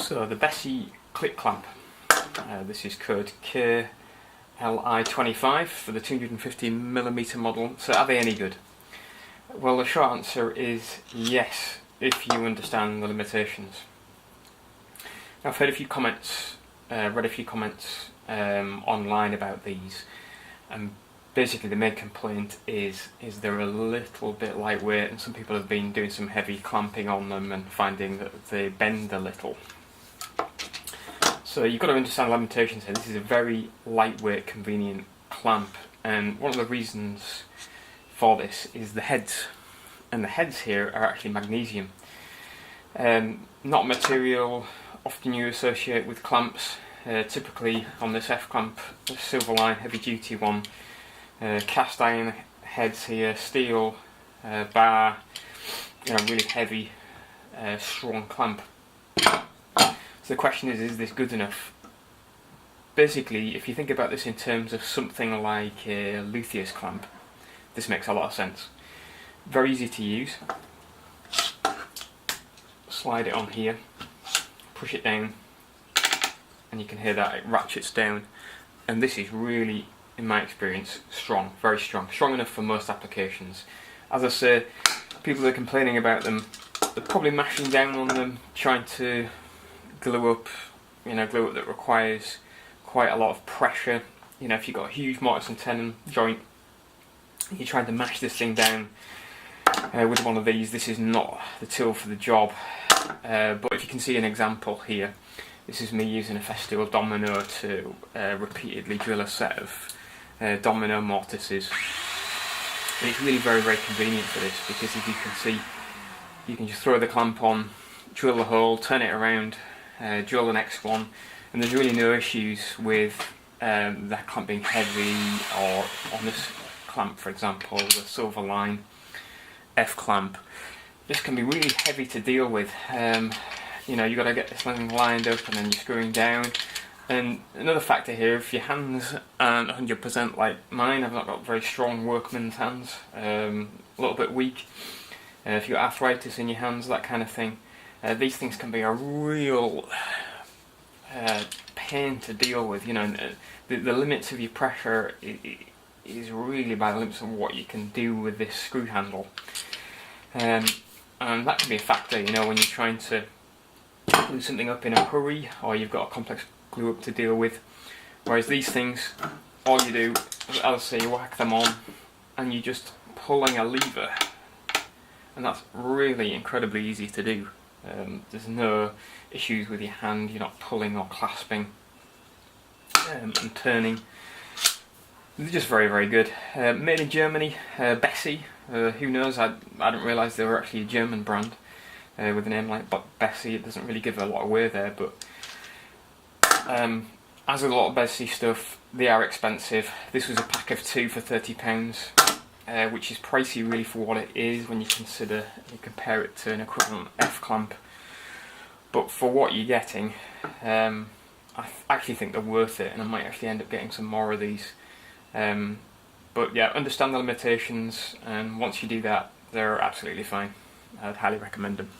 So the Bessey KliKlamp, this is code KLI25 for the 250mm model. So are they any good? Well, the short answer is yes, if you understand the limitations. Now, I've heard a few comments, read a few comments online about these, and basically the main complaint is they're a little bit lightweight, and some people have been doing some heavy clamping on them and finding that they bend a little. So you've got to understand the limitations here. This is a very lightweight, convenient clamp, and one of the reasons for this is the heads, and the heads here are actually magnesium. Not material often you associate with clamps. Typically on this F clamp, the silver line heavy duty one, cast iron heads here, steel bar, really heavy, strong clamp. So the question is this good enough? Basically, if you think about this in terms of something like a luthiers clamp, this makes a lot of sense. Very easy to use. Slide it on here, push it down, and you can hear that it ratchets down. And this is really, in my experience, strong, very strong. Strong enough for most applications. As I say, people are complaining about them. They're probably mashing down on them, trying to glue up that requires quite a lot of pressure. If you've got a huge mortise and tenon joint, you're trying to mash this thing down with one of these, this is not the tool for the job. But if you can see an example here, this is me using a Festool domino to repeatedly drill a set of domino mortises. And it's really very, very convenient for this, because if you can see, you can just throw the clamp on, drill the hole, turn it around, drill the next one, and there's really no issues with that clamp being heavy, or on this clamp, for example, the silver line F clamp. This can be really heavy to deal with. You've got to get this thing lined up and then you're screwing down. And another factor here, if your hands aren't 100% like mine, I've not got very strong workman's hands, a little bit weak. If you've got arthritis in your hands, that kind of thing, these things can be a real pain to deal with. The limits of your pressure is really by the limits of what you can do with this screw handle. And that can be a factor, when you're trying to glue something up in a hurry, or you've got a complex glue up to deal with. Whereas these things, all you do, as I say, you whack them on, and you're just pulling a lever, and that's really incredibly easy to do. There's no issues with your hand, you're not pulling or clasping and turning. They're just very, very good. Made in Germany, Bessey. Who knows? I didn't realise they were actually a German brand with a name like Bessey. It doesn't really give a lot away there, but as with a lot of Bessey stuff, they are expensive. This was a pack of 2 for £30, which is pricey really for what it is when you compare it to an equivalent F clamp. But for what you're getting, I actually think they're worth it, and I might actually end up getting some more of these. But yeah, understand the limitations, and once you do that, they're absolutely fine. I'd highly recommend them.